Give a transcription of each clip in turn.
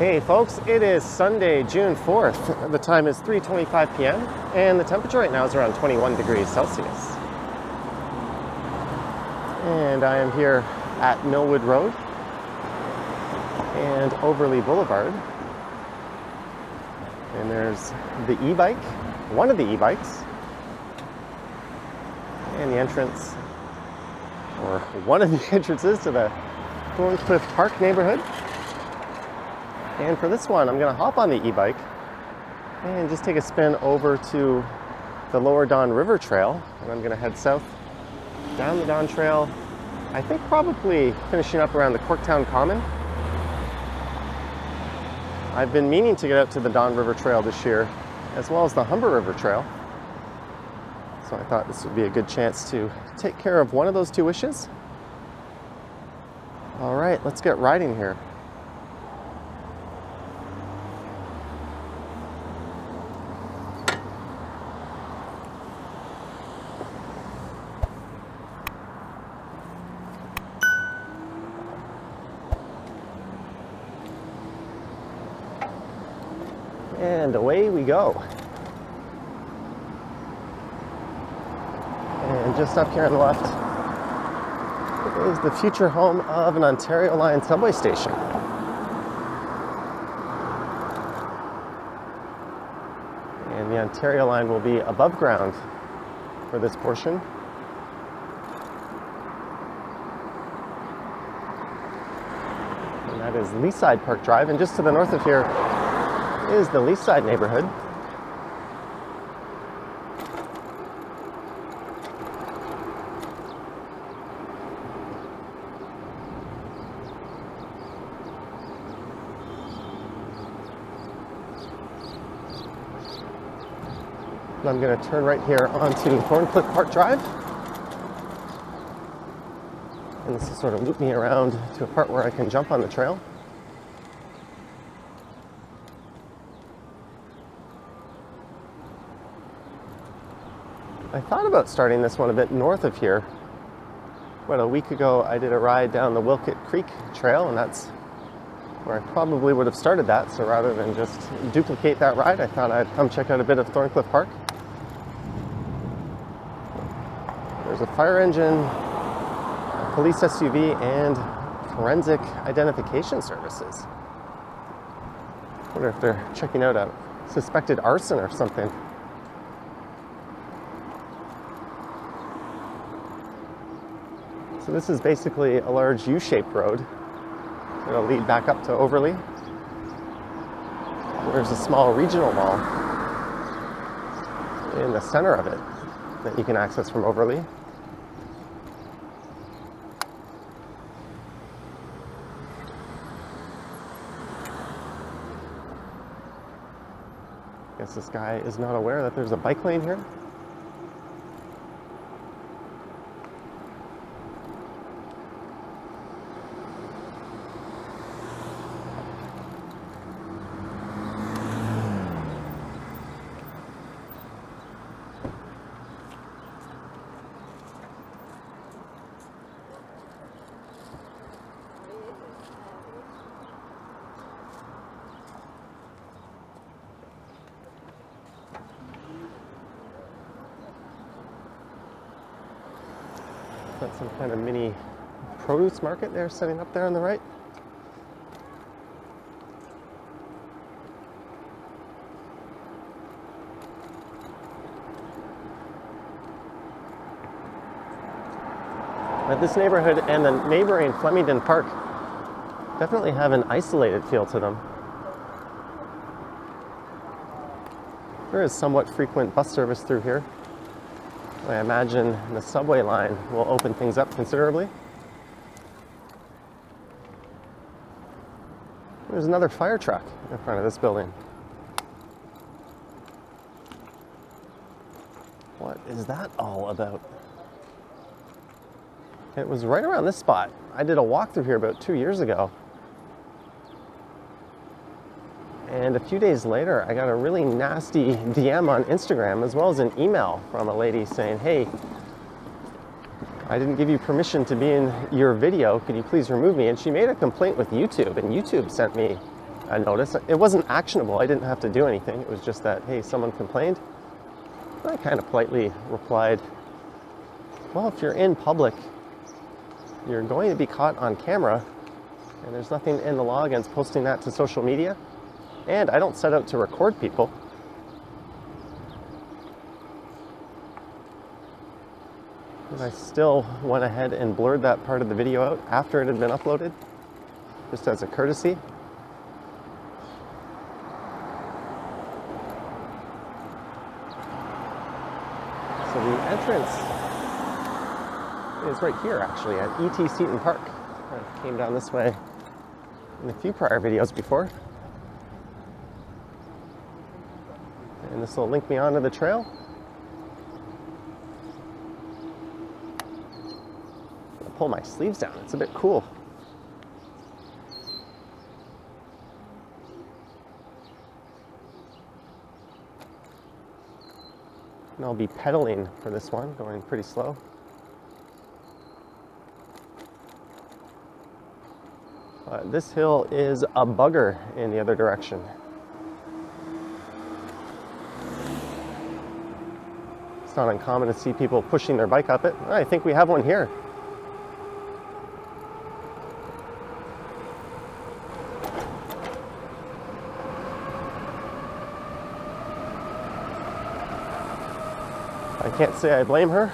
Hey folks, it is Sunday, June 4th. The time is 3:25 p.m. and the temperature right now is around 21 degrees Celsius. And I am here at Millwood Road and Overley Boulevard. And there's the e-bike, one of the e-bikes, and the entrance, or one of the entrances to the Thorncliffe Park neighborhood. And for this one, I'm going to hop on the e-bike and just take a spin over to the Lower Don River Trail. And I'm going to head south down the Don Trail, I think probably finishing up around the Corktown Common. I've been meaning to get out to the Don River Trail this year, as well as the Humber River Trail. So I thought this would be a good chance to take care of one of those two wishes. All right, let's get riding here. And away we go. And just up here on the left is the future home of an Ontario Line subway station. And the Ontario Line will be above ground for this portion. And that is Leaside Park Drive. And just to the north of here is the Leaside neighborhood. And I'm going to turn right here onto Thorncliffe Park Drive. And this will sort of loop me around to a part where I can jump on the trail. I thought about starting this one a bit north of here. About a week ago, I did a ride down the Wilkett Creek Trail, and that's where I probably would have started that. So rather than just duplicate that ride, I thought I'd come check out a bit of Thorncliffe Park. There's a fire engine, a police SUV, and forensic identification services. I wonder if they're checking out a suspected arson or something. So this is basically a large U-shaped road. It'll lead back up to Overley. There's a small regional mall in the center of it that you can access from Overley. Guess this guy is not aware that there's a bike lane here. Got some kind of mini produce market there setting up there on the right. But this neighborhood and the neighboring Flemington Park definitely have an isolated feel to them. There is somewhat frequent bus service through here. I imagine the subway line will open things up considerably. There's another fire truck in front of this building. What is that all about? It was right around this spot. I did a walk through here about 2 years ago. And a few days later, I got a really nasty DM on Instagram, as well as an email from a lady saying, hey, I didn't give you permission to be in your video. Could you please remove me? And she made a complaint with YouTube, and YouTube sent me a notice. It wasn't actionable. I didn't have to do anything. It was just that, hey, someone complained. I kind of politely replied, well, if you're in public, you're going to be caught on camera, and there's nothing in the law against posting that to social media. And I don't set out to record people. And I still went ahead and blurred that part of the video out after it had been uploaded, just as a courtesy. So the entrance is right here, actually, at E.T. Seton Park. I came down this way in a few prior videos before. And this will link me onto the trail. I'll pull my sleeves down, it's a bit cool. And I'll be pedaling for this one, going pretty slow. This hill is a bugger in the other direction. It's not uncommon to see people pushing their bike up it. I think we have one here. I can't say I blame her.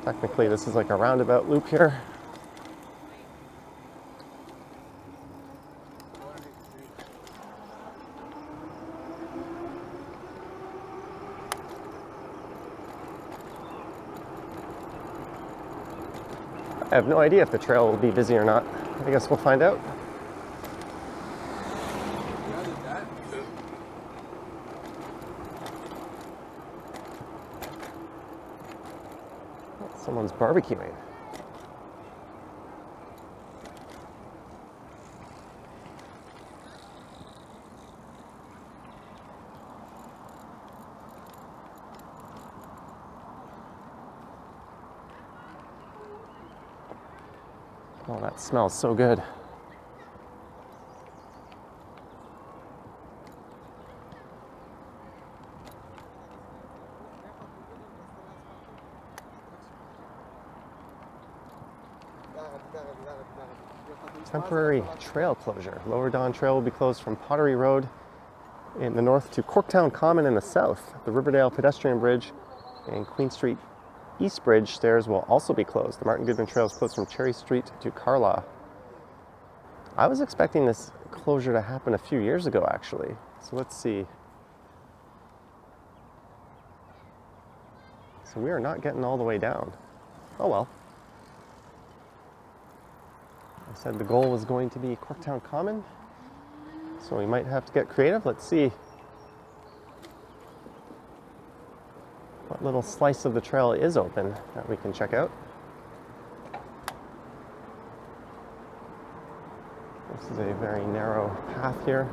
Technically, this is like a roundabout loop here. I have no idea if the trail will be busy or not. I guess we'll find out. Someone's barbecuing. Oh, that smells so good. Temporary trail closure. Lower Don Trail will be closed from Pottery Road in the north to Corktown Common in the south. The Riverdale Pedestrian Bridge and Queen Street East Bridge stairs will also be closed. The Martin Goodman Trail is closed from Cherry Street to Carlaw. I was expecting this closure to happen a few years ago, actually. So let's see. So we are not getting all the way down. Oh well. I said the goal was going to be Corktown Common, so we might have to get creative. Let's see what little slice of the trail is open that we can check out. This is a very narrow path here.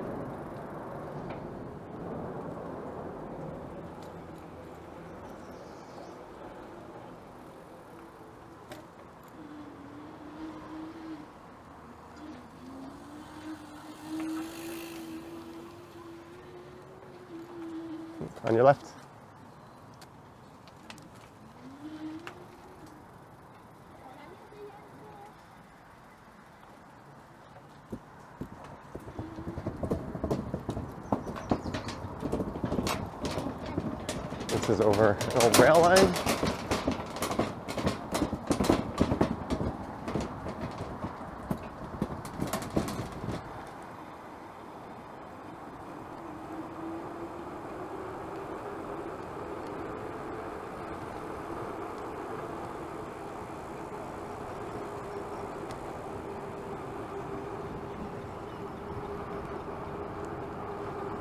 On your left. This is over an old rail line.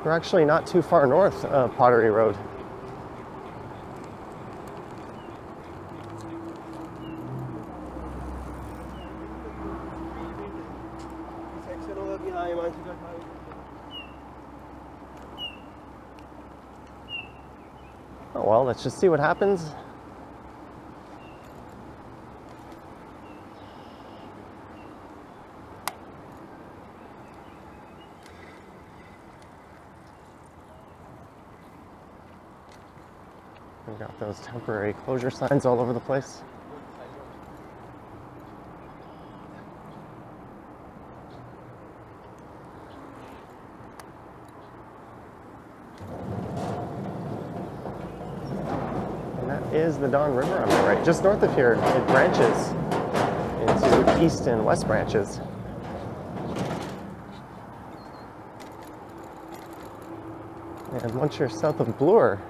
We're actually not too far north of Pottery Road. Oh well, let's just see what happens. We've got those temporary closure signs all over the place. And that is the Don River on the right. Just north of here, it branches into east and west branches. And once you're south of Bloor,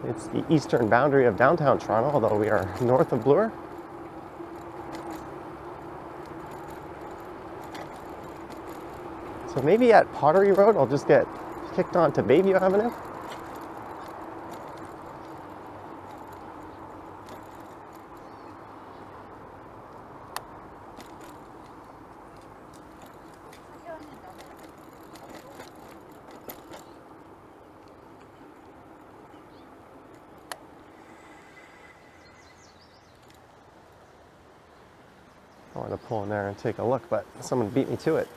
it's the eastern boundary of downtown Toronto, although we are north of Bloor. So maybe at Pottery Road, I'll just get kicked on to Bayview Avenue. I wanted to pull in there and take a look, but someone beat me to it.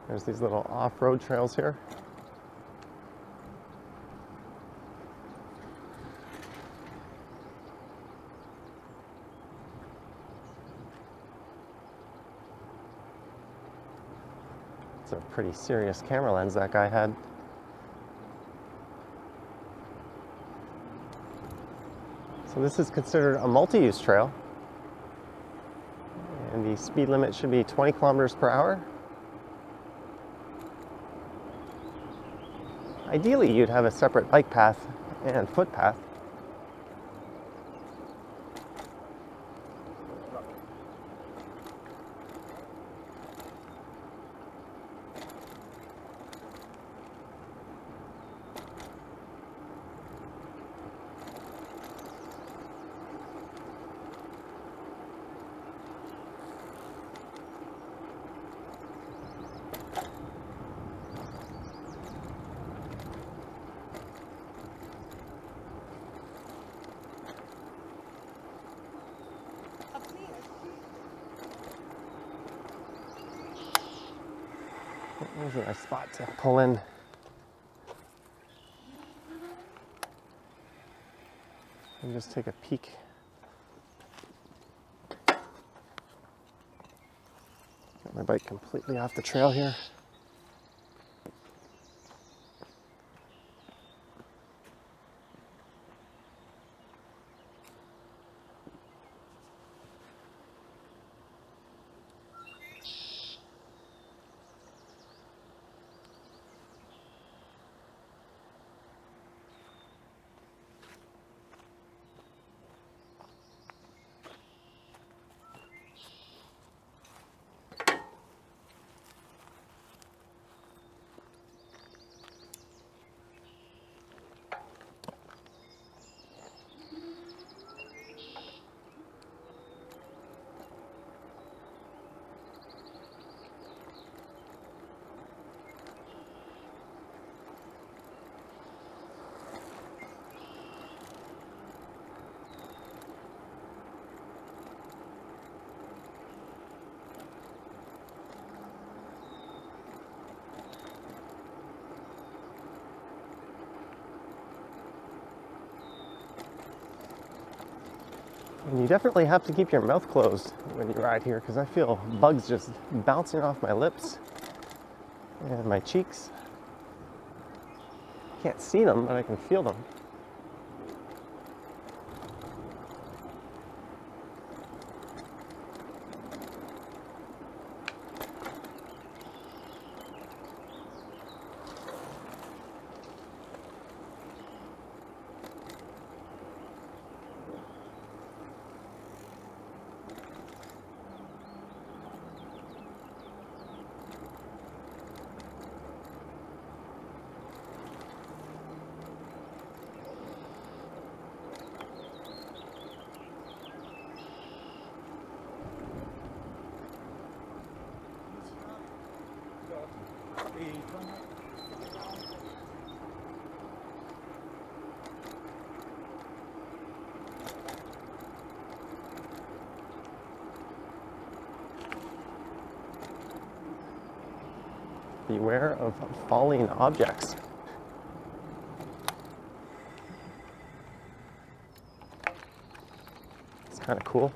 There's these little off-road trails here. It's a pretty serious camera lens that guy had. So this is considered a multi-use trail. And the speed limit should be 20 kilometers per hour. Ideally, you'd have a separate bike path and footpath. There's a nice spot to pull in. And just take a peek. Got my bike completely off the trail here. And you definitely have to keep your mouth closed when you ride here, because I feel bugs just bouncing off my lips and my cheeks. Can't see them, but I can feel them. Beware of falling objects. It's kind of cool.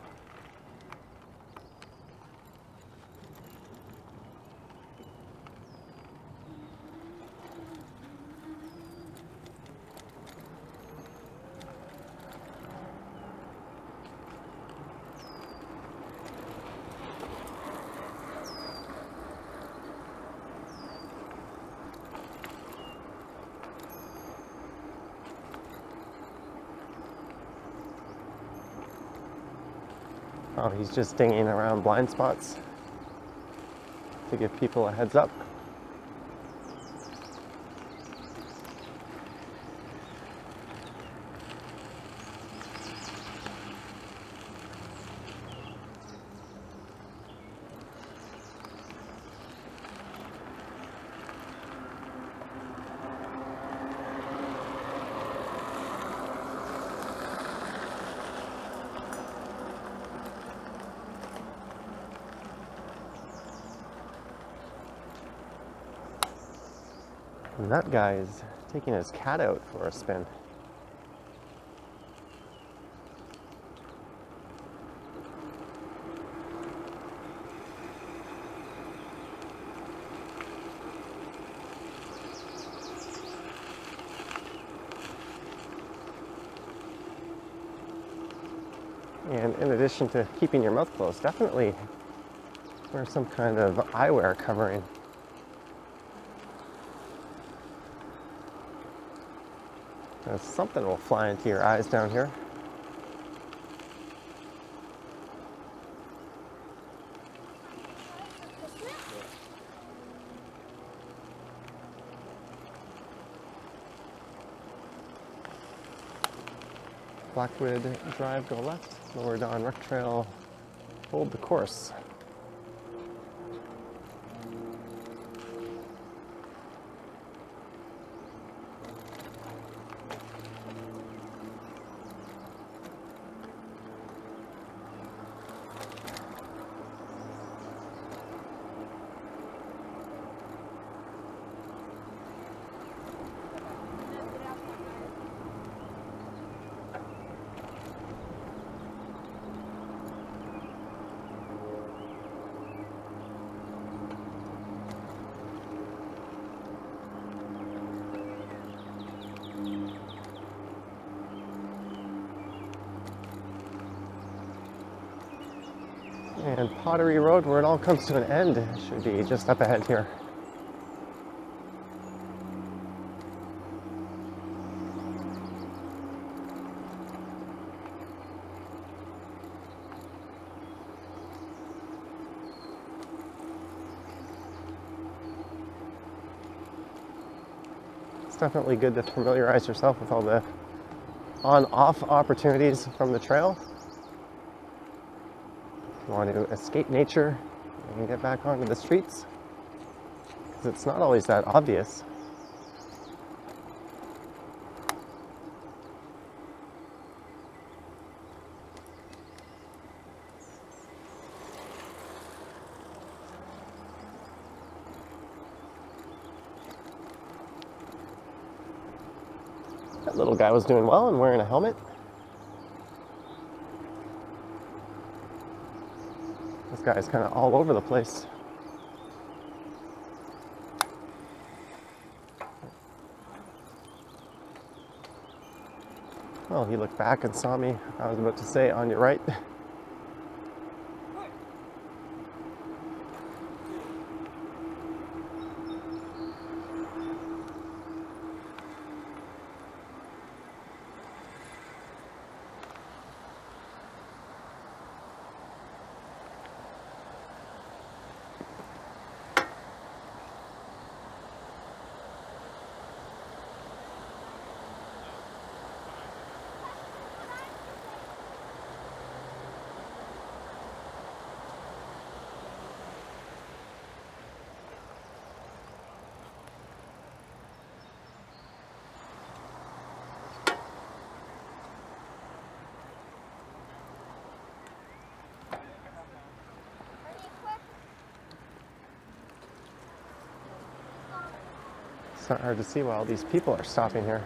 Oh, he's just dinging around blind spots to give people a heads up. And that guy is taking his cat out for a spin. And in addition to keeping your mouth closed, definitely wear some kind of eyewear covering. Something will fly into your eyes down here. Blackwood Drive, go left. Lower Don Rec Trail, hold the course. And Pottery Road, where it all comes to an end, should be just up ahead here. It's definitely good to familiarize yourself with all the on-off opportunities from the trail. If you want to escape nature and get back onto the streets, because it's not always that obvious. That little guy was doing well and wearing a helmet. This guy's kind of all over the place. Well, he looked back and saw me. I was about to say, on your right. It's not hard to see why all these people are stopping here.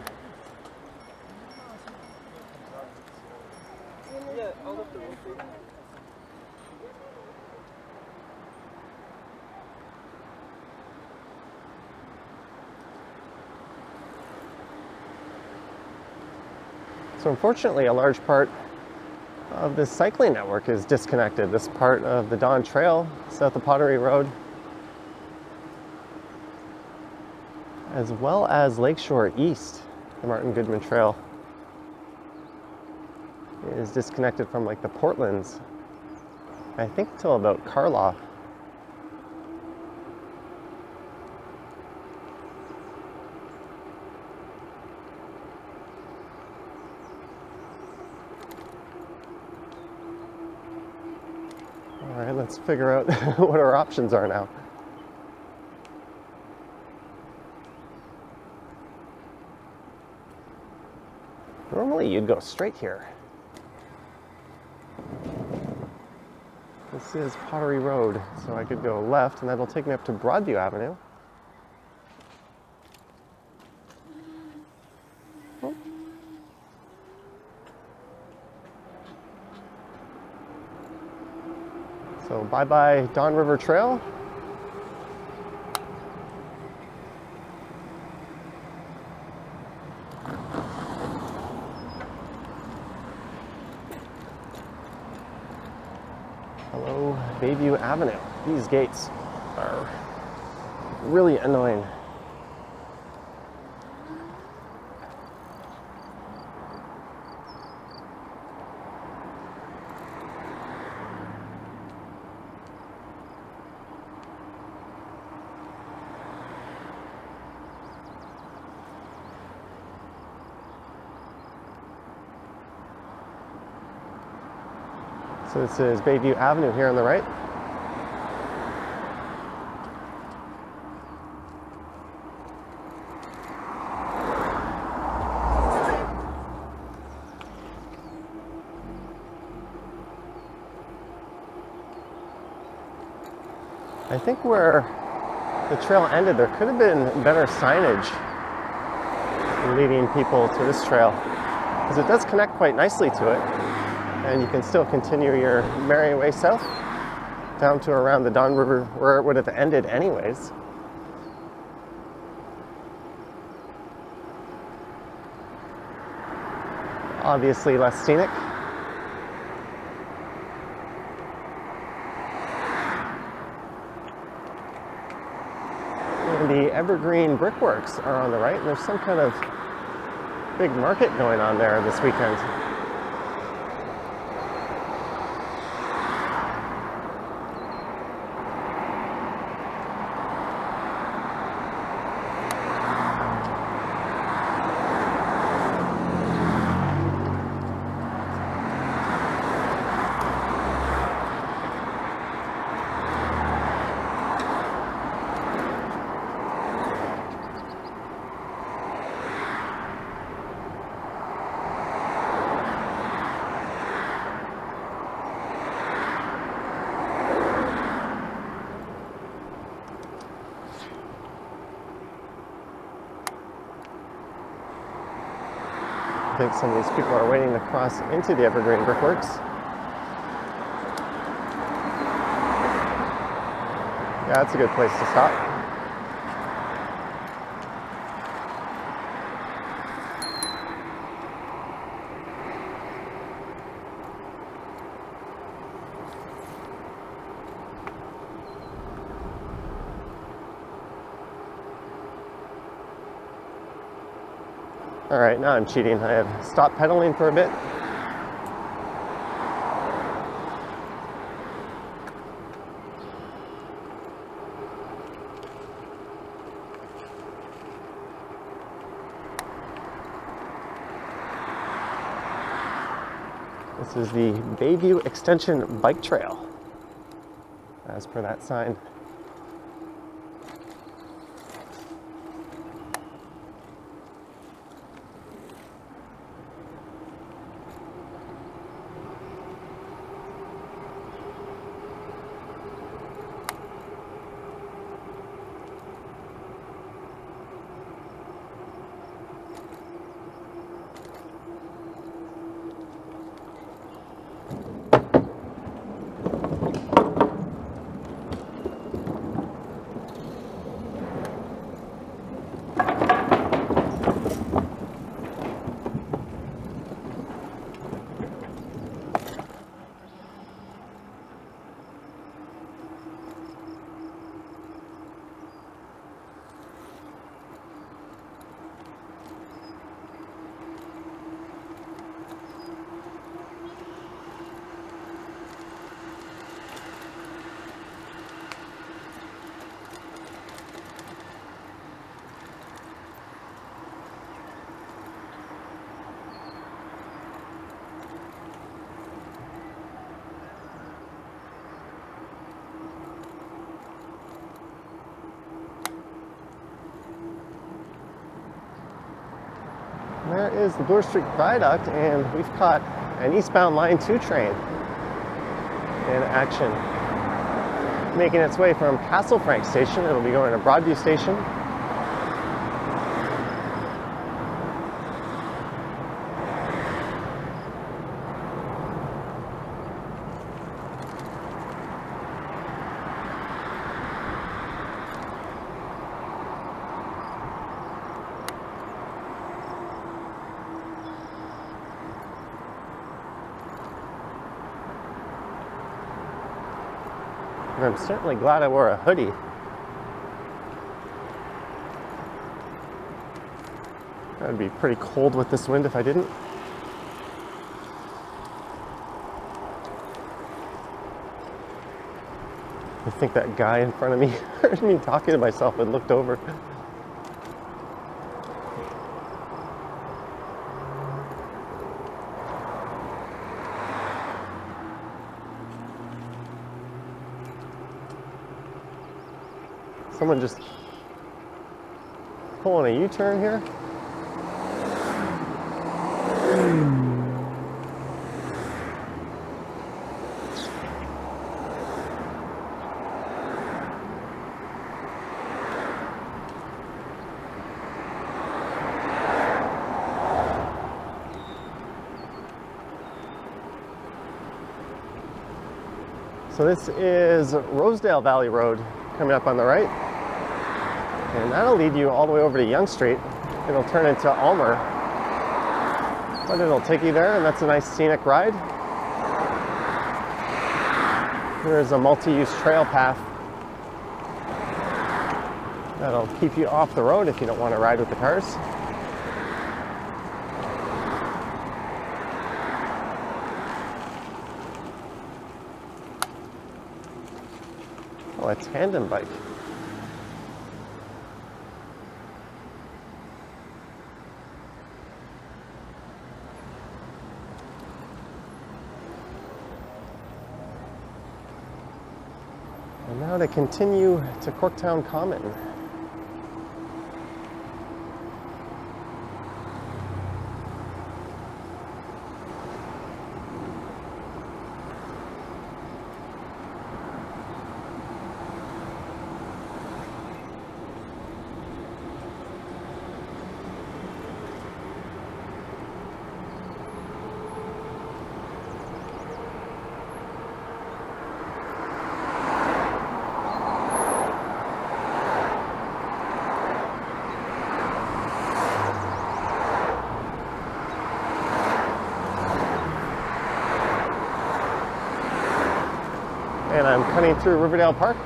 So unfortunately, a large part of this cycling network is disconnected. This part of the Dawn Trail, south of Pottery Road, as well as Lakeshore East, the Martin Goodman Trail, is disconnected from like the Portlands, I think till about Carlaw. All right, let's figure out what our options are now. Normally you'd go straight here. This is Pottery Road, so I could go left and that'll take me up to Broadview Avenue. Oh. So bye-bye Don River Trail. Hello, Bayview Avenue. These gates are really annoying. So this is Bayview Avenue here on the right. I think where the trail ended, there could have been better signage leading people to this trail, because it does connect quite nicely to it. And you can still continue your merry way south down to around the Don River where it would have ended anyways. Obviously less scenic. And the Evergreen Brickworks are on the right, and there's some kind of big market going on there this weekend. I think some of these people are waiting to cross into the Evergreen Brickworks. Yeah, that's a good place to stop. All right, now I'm cheating. I have stopped pedaling for a bit. This is the Bayview Extension Bike Trail, as per that sign. there is the Bloor Street Viaduct, and we've caught an eastbound Line 2 train in action, making its way from Castlefrank Station. It'll be going to Broadview Station. And I'm certainly glad I wore a hoodie. It would be pretty cold with this wind if I didn't. I think that guy in front of me heard me talking to myself and looked over. Someone just pulling a U-turn here. So this is Rosedale Valley Road coming up on the right. And that'll lead you all the way over to Yonge Street. It'll turn into Ulmer, but it'll take you there, and that's a nice scenic ride. There's a multi-use trail path that'll keep you off the road if you don't want to ride with the cars. Oh, a tandem bike. And now to continue to Corktown Common. And I'm cutting through Riverdale Park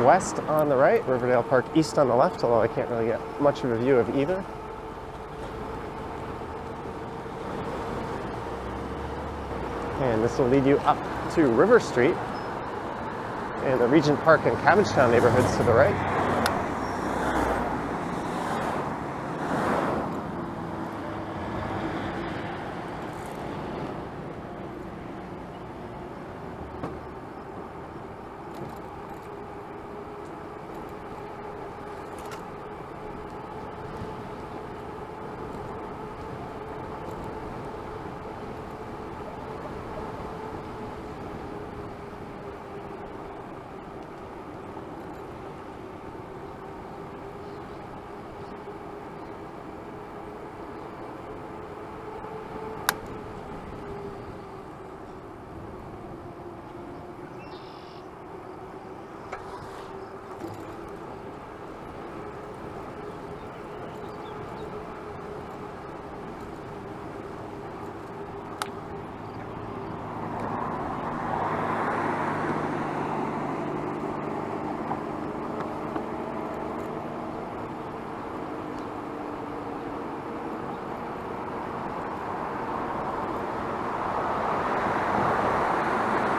West on the right, Riverdale Park East on the left, although I can't really get much of a view of either. And this will lead you up to River Street and the Regent Park and Cabbagetown neighborhoods to the right.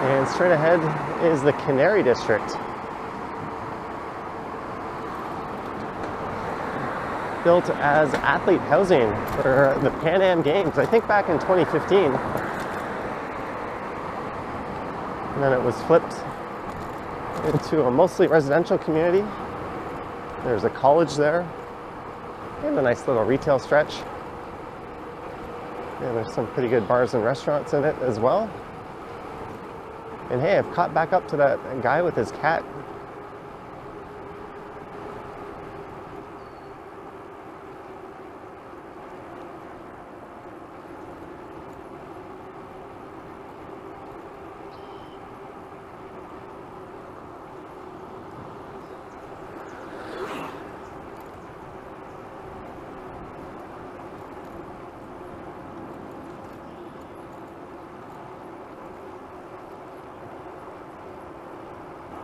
And straight ahead is the Canary District. Built as athlete housing for the Pan Am Games, I think back in 2015. And then it was flipped into a mostly residential community. There's a college there and a nice little retail stretch. Yeah, there's some pretty good bars and restaurants in it as well. And hey, I've caught back up to that guy with his cat.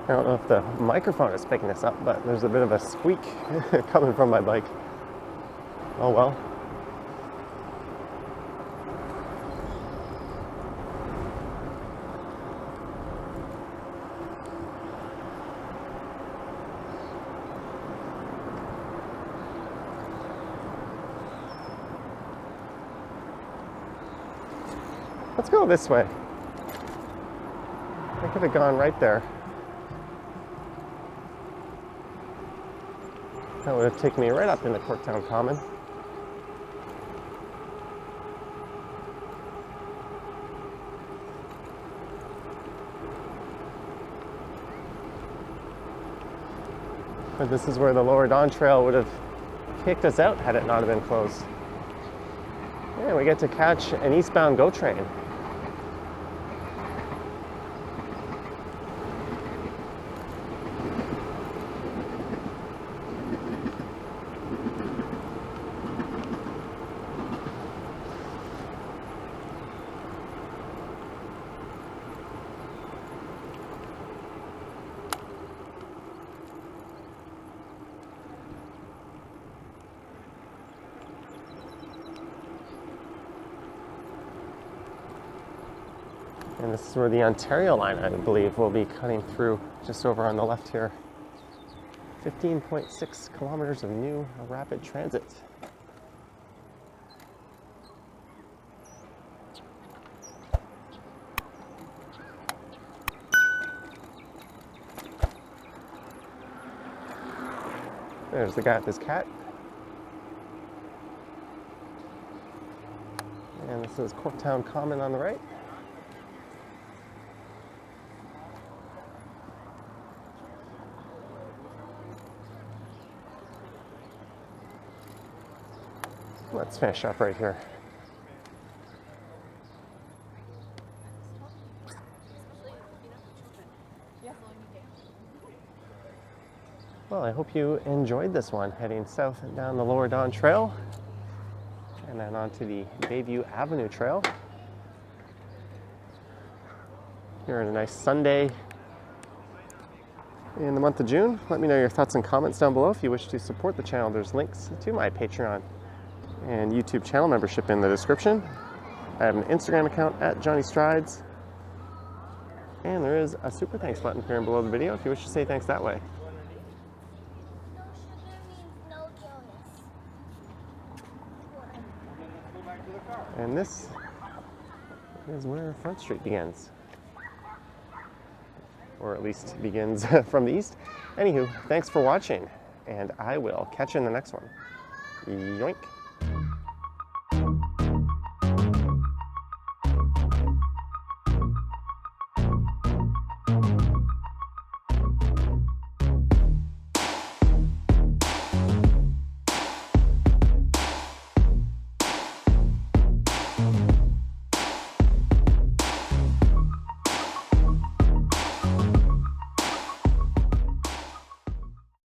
I don't know if the microphone is picking this up, but there's a bit of a squeak coming from my bike. Oh well. Let's go this way. I could have gone right there. That would have taken me right up into Corktown Common. But this is where the Lower Don Trail would have kicked us out had it not have been closed. Yeah, we get to catch an eastbound GO train. And this is where the Ontario line, I believe, will be cutting through just over on the left here. 15.6 kilometers of new rapid transit. There's the guy with his cat. And this is Corktown Common on the right. Let's finish up right here. Well, I hope you enjoyed this one, heading south and down the Lower Don Trail and then onto the Bayview Avenue Trail. Here on a nice Sunday in the month of June. Let me know your thoughts and comments down below. If you wish to support the channel, there's links to my Patreon and YouTube channel membership in the description. I have an Instagram account at Johnny Strides, and there is a super thanks button here below the video if you wish to say thanks that way. No sugar means no Jonas. And this is where Front Street begins, or at least begins from the east. Anywho, thanks for watching, and I will catch you in the next one. Yoink.